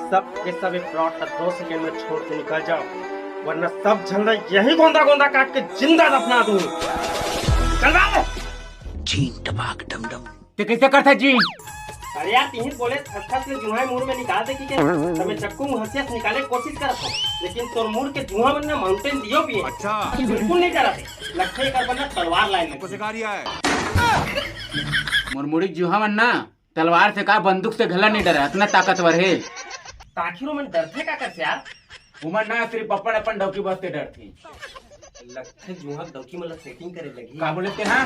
सब के सब एक प्लॉट का 2 सेकंड में छोड़ के निकल जाओ, वरना सब झंडा यही गोंदा गोंदा काट के जिंदा दफना दूं। चल रहा जीन टबाक डम डम। तो कैसे करता जी? अरे यार तीन बोले अच्छा से जुहा मुंह में निकाल दे की के मैं चक्कू हंसिया से निकाले कोशिश करत हूं, लेकिन तोर मुंह के जुहा में ना माउंटेन दियो भी है। अच्छा बिल्कुल नहीं करत। लखे कर बना तलवार लाइन में सिखा रिया है। मुरमुड़ी जुहा मन ना तलवार से का बंदूक से घला नहीं डरा, इतना ताकतवर है। आखिरों में डरते का कर यार। उमर ना सिर्फ अपन अपन डौकी बसते डरती। लखे जुहा डौकी मतलब सेटिंग करे लगी। का बोले ते हां?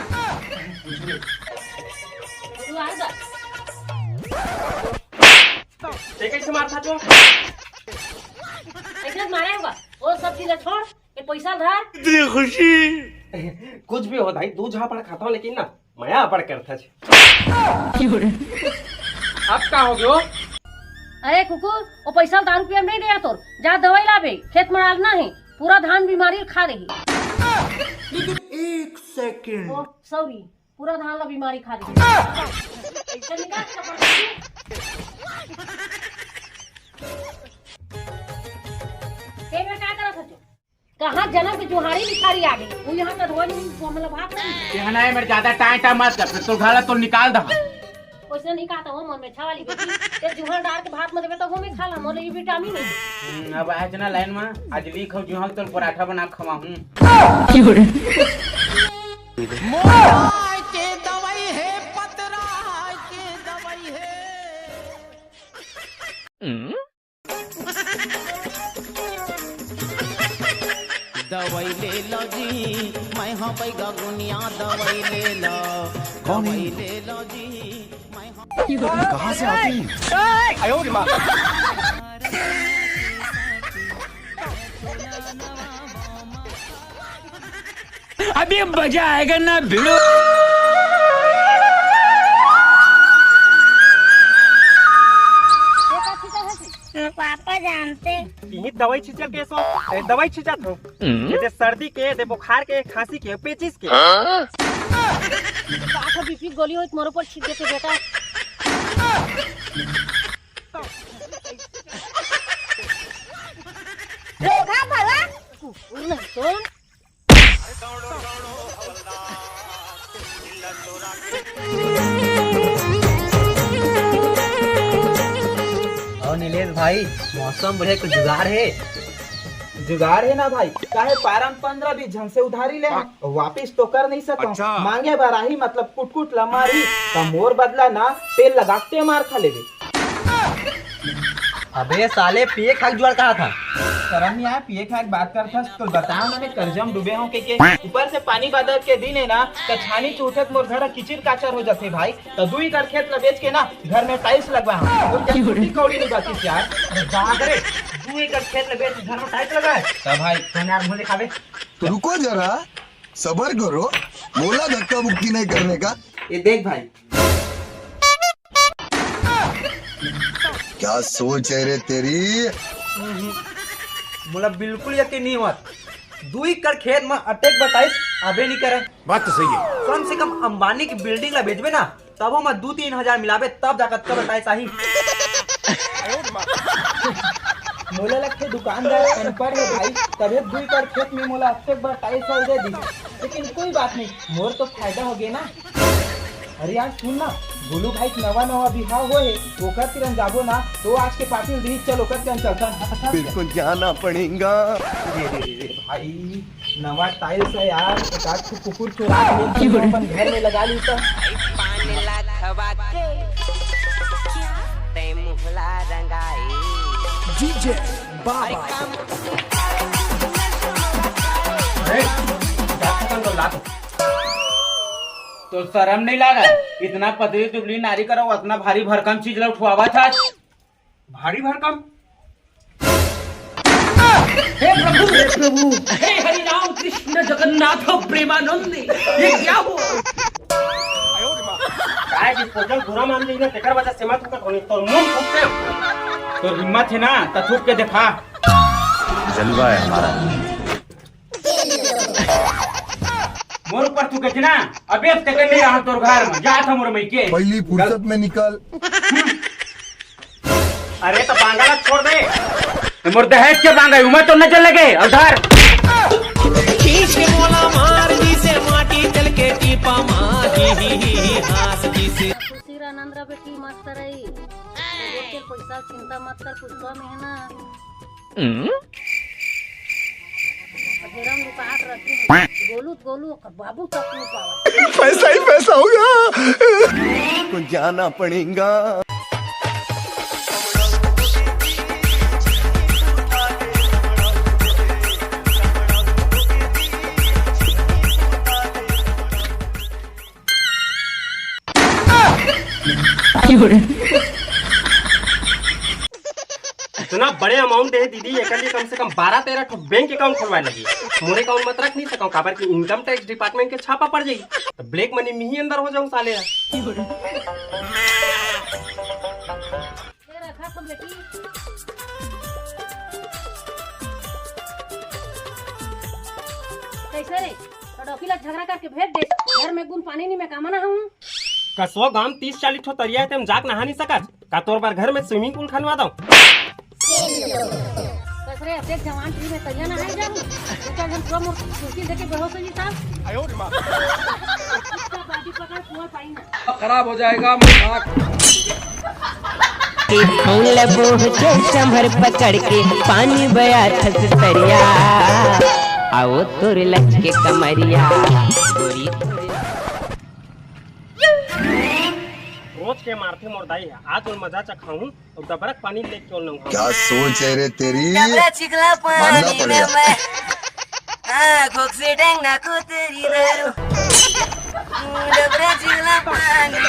कैसे मारता तू? ऐसे मारे होगा वो सब चीजें छोड़ ये पैसा धर। इतनी खुशी कुछ भी हो भाई, दूध झापड़ खाता हूँ लेकिन ना मया अपड़ करता है। अब का हो गयो? अरे कुकुर वो पैसा 10 रुपया नहीं दिया तोर, जा दवाई लाबे, खेत में डालना है, पूरा धान बीमारी खा रही। लेकिन 1 सेकंड सॉरी पूरा धान ला बीमारी खा रही। ऐसे निकाल क्या करत हो? कहाँ जन्म की जुहारी भिखारी आ गई, वो यहाँ का रोज मतलब भात नहीं कहना है मेरे ज्यादा टाइम मत कर, फिर तो घाला तो निकाल दहा। वैसे नहीं खाता हूँ मन में छावाली बेटी, ते जुहार डाल के भात में देवे तो वो में खा ला, मोले ये विटामिन है। अब आज ना लाइन में आज ली खाओ जुहा तो पराठा बना खवा हूं। के दवाई है पतरा के दवाई है। दवाई ले लो जी, मैं हाँ पैगा गुनिया दवाई ले लो। दवाई ले लो जी, मैं हाँ कहाँ से आती है? आयो रे माँ। अभी मजा आएगा ना भिड़ो। पापा जानते यही दवाई छिंचल के सो दवाई छिंचत हो, ये सर्दी के, दे बुखार के, खांसी के, पेचिस के। पापा बीपी गोली हो मोरो पर छिट देते बेटा। देखा भला कुकुर सुन और नीलेश भाई मौसम बढ़िया, कुछ जुगाड़ है? जुगाड़ है ना भाई, काहे पारम 15-20 झन से उधारी ले वापिस तो कर नहीं सकता। अच्छा। मांगे बराही मतलब कुट कुट लमारी तो मोर बदला ना तेल लगाते मार खा लेगे। अबे साले पिए खाक जुगाड़ कहा था? शर्म नहीं आया, पिए खाक बात करता तो बताओ मैंने कर्जम डूबे हो के ऊपर से पानी बादल के दिन है ना तो छानी चूठत मोर घर किचिर काचर हो जाते भाई। तो 2 एकड़ खेत में बेच के ना घर में टाइल्स लगवा और कौड़ी नहीं बाकी यार। जहाँ करे 2 एकड़ खेत में बेच घर में टाइल्स लगाए तो भाई तुम यार मुझे खावे। तो रुको जरा, सबर करो, बोला धक्का मुक्की नहीं करने का। ये देख भाई क्या सोच है रे तेरी? मुला बिल्कुल यकीन नहीं हुआ। 2 एकड़ खेत में अटैक बताइस अबे नहीं करे। बात तो सही है। कम से कम अंबानी की बिल्डिंग ला बेचबे ना तब हम 2-3 हजार मिलाबे तब जाकर तब बताइस आही। मोला लगते दुकानदार अनपढ़ है भाई, तभी 2 एकड़ खेत में मोला अटैक बताइस दे दी। लेकिन कोई बात नहीं, मोर तो फायदा हो गया ना। अरे यार सुन ना, गोलू भाई नवा बिहाव हो है, ओकर तिरन जाबो ना तो आज के पार्टी दी चल ओकर तिरन चलता। बिल्कुल जाना पड़ेगा। भाई नवा टाइल्स है यार, एकाध को कुकुर चुरा के अपन घर में लगा ली तो। जीजे बाबा तो शर्म नहीं लगा? इतना पतली दुबली नारी करो, उतना भारी भरकम चीज ला उठवावा था। भारी भरकम। हे प्रभु, हे हरि राम कृष्ण जगन्नाथ प्रेमानंद, ये क्या हुआ? काय डिस्पोजल बुरा मान ली ना, तेकर वजह से मत कर होनी तो मुंह फूटते। तो हिम्मत है ना तो थूक के दिखा। जलवा है हमारा। मोर ऊपर तू कहती ना, अबे तक नहीं रहा तोर घर में, जा था मोर मई के। पहली फुर्सत में निकल। अरे तो बांगला छोड़ दे। मोर दहेज के मांगे उमा तो न चल लगे उधर। खुशी आनंद बेटी मस्त रही पैसा चिंता मत कर पुष्पा में है ना घेरम लुकाट रखे गोलू गोलू बाबू तक नहीं पावा पैसा ही पैसा होगा। कुछ जाना पड़ेगा। इतना बड़े अमाउंट दे दीदी एक लिए कम से कम 12-13 ठो बैंक अकाउंट खुलवाए लगी। मोरे अकाउंट मत रख नहीं सकूं काबर की इनकम टैक्स डिपार्टमेंट के छापा पड़ जाई तो ब्लैक मनी में ही अंदर हो जाऊं साले। रखा तो बेटी कैसे रे तो डॉक्टर झगड़ा करके भेज दे घर में गुन पानी नहीं मैं कामना हूँ कसो गांव 30-40 ठो तरिया है तुम जाक नहा नहीं सकत का तोर बार घर में स्विमिंग पूल खनवा दो। कसरे अपने जवान ट्री में तैयार ना है जाऊं तो हम पूरा मोर कुर्सी देके बेहोश हो जी साहब आयो रे मां इसका बाडी पकड़ कुआं पाई ना खराब हो जाएगा मजाक। फूल बोझे संभर पकड़ के पानी बया थस तरिया आओ तोर लच के कमरिया गोरी रोज के मारते मोर दाई है आज और मजा चखाऊं और दबरक पानी लेके चल लूं। क्या सोच है रे तेरी। चिकला मानना पड़ेगा। खोक से डेंगा को तेरी दारू डबरा चिकला पानी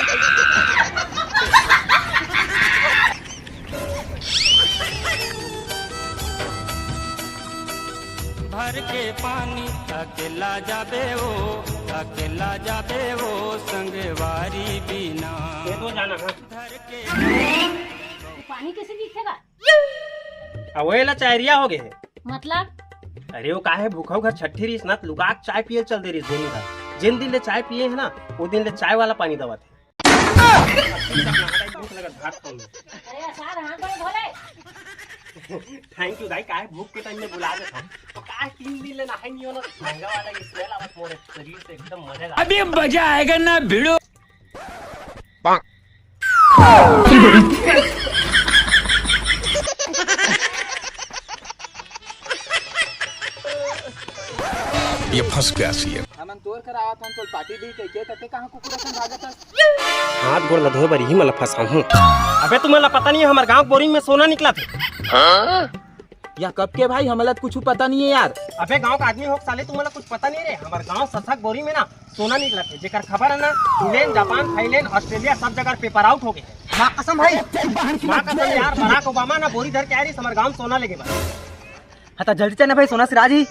भर के पानी अकेला जाबे वो संगवारी बिना ये तो जाना है पानी कैसे दिखेगा अवेला चायरिया हो गए है मतलब अरे वो काहे भूखा घर छठी रही ना लुकाक चाय पिए चल दे रही दिन का जिन दिन ले चाय पिए है ना वो दिन ले चाय वाला पानी दवा थे। अरे आसार हां कोई भोले थैंक यू गाई काहे भूख के टाइम में बुला दे तो काहे 3 दिन ले नहाई नहीं होना महंगा वाला स्मेल आवत मोरे शरीर से एकदम मजेदार। अभी मजा आएगा ना भिड़ो। ये फंस गया सी है। हमन तोर करावत हन तो पार्टी दी के तते कहां कुकुरा सन भागत हस। हाथ गोड़ लधोए बर ही मला फंसा हूं। अबे तुम्हें पता नहीं है हमारे गांव बोरिंग में सोना निकला था। या कब के भाई हमला कुछ पता नहीं है यार। अबे गांव का आदमी हो साले तुम्हें कुछ पता नहीं रे हमारे गांव ससक बोरिंग में ना सोना निकला था जेकर खबर है ना इंग्लैंड जापान थाईलैंड ऑस्ट्रेलिया सब जगह पेपर आउट हो गए। मां कसम भाई मां कसम यार बराक ओबामा ना बोरी धर के आ रही हमारे गांव सोना लेके बा। हता जल्दी चल ना भाई सोना सिराज ही।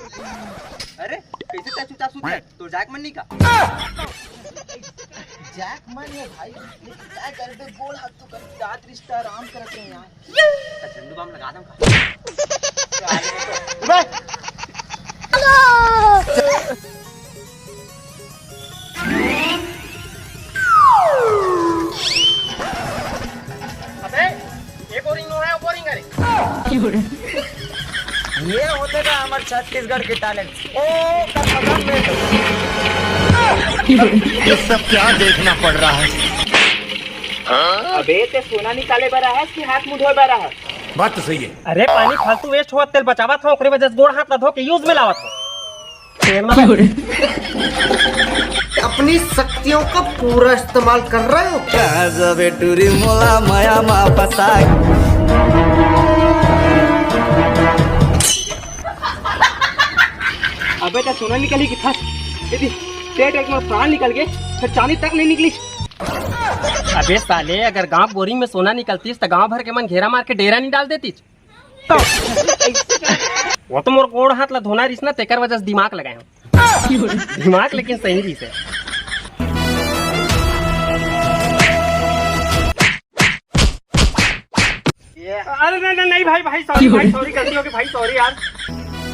अरे कैसे ता चुपचाप सुत है तो जैक मन नहीं का जैक मन है भाई क्या कर दे गोल हाथ तो कर रात रिश्ता आराम करते हैं यार झंडू बम लगा दूं अबे एक बोरिंग नो है वो बोरिंग करे ये होते का हमारे छत्तीसगढ़ के टैलेंट ओ ये सब क्या देखना पड़ रहा है। अबे ते सोना निकाले बरा है कि हाथ मुंह धोए बरा है। बात तो सही है। अरे पानी फालतू वेस्ट हुआ तेल बचावा था ओकरे वजह से गोड़ हाथ ना धो के यूज में लावा था। अपनी शक्तियों का पूरा इस्तेमाल कर रहे हो क्या। बेटूरी मोला माया मा फसा अबे तो सोना निकली कि था यदि पेट एक में प्राण निकल गए फिर चांदी तक नहीं निकली। अबे साले अगर गांव बोरिंग में सोना निकलती तो गांव भर के मन घेरा मार के डेरा नहीं डाल देती तो वो तो मोर गोड़ हाथ ला धोना रिस ना तेकर वजह से दिमाग लगाए हूं दिमाग लेकिन सही रिस है। अरे नहीं भाई सॉरी गलती हो गई भाई सॉरी यार।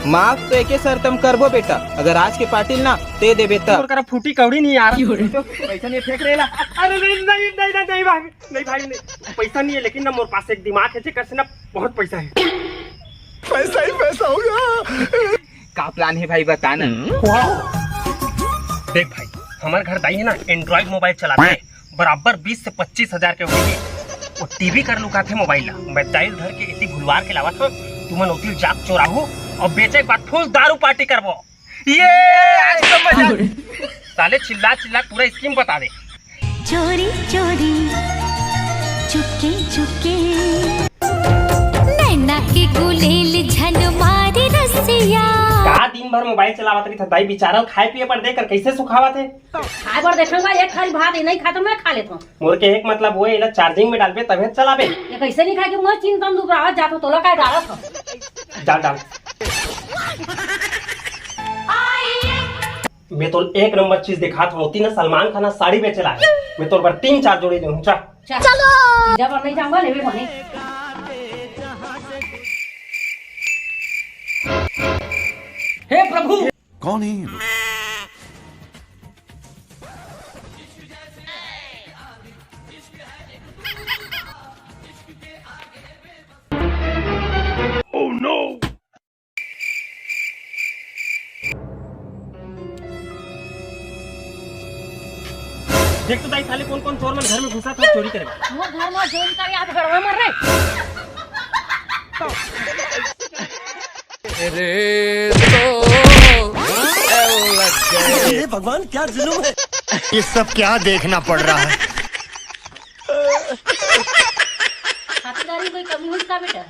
माफ तो एके सर तुम करबो बेटा, अगर आज के पाटिल ना ते दे बेटा। और करा फूटी कौड़ी नहीं यार। तो पैसा नहीं फेंक रेला। अरे नहीं नहीं नहीं नहीं नहीं भाई, नहीं भाई नहीं, पैसा नहीं है लेकिन ना मोर पास एक दिमाग है जेकर से ना बहुत पैसा है। पैसा ही पैसा होगा। का प्लान है भाई बता ना। देख भाई, हमारे घर दाई है ना एंड्रॉइड मोबाइल चलाते हैं, बराबर 20 से 25 हजार के होगी। वो टीवी कर लुका थे मोबाइल ला, मैं दाइल घर के इतनी भुलवार के लावा था, तुमन उतिल जाग चोराहू और बेचे के बाद फुल दारू पार्टी करवो। ये आज तो मजा। साले चिल्ला चिल्ला पूरा स्कीम बता दे। चोरी चोरी चुपके चुपके नैना के गुलेल झन मारे रसिया। का दिन भर मोबाइल चलावत रही था दाई, बेचारा खाए पिए पर देकर कैसे सुखावा थे। खाए पर देखूंगा, एक खाली भात नहीं खाता मैं खा लेता हूँ। मोर के एक मतलब वो है चार्जिंग में डालबे तभी चलाबे। ये कैसे नहीं खाए कि मैं चिंता में दुबरावा जाता तोला का डाला था। डाल डाल। मैं तो एक नंबर चीज दिखा था, होती ना सलमान खान साड़ी बेचे ला, मैं तो 3-4 जोड़ी दूँ। चलो जब नहीं जाऊंगा लेवे बने। हे प्रभु, कौन है ये लोग? देख तो दाई साले कौन कौन चोर मन घर में घुसा था चोरी करेगा। वो घर में जोन कर याद घरवा मर रहे। ये भगवान क्या जुल्म है। ये सब क्या देखना पड़ रहा है। खातिरदारी कोई कमी हुई का बेटा?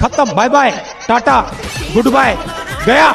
खत्म, bye bye, tata, goodbye, गया।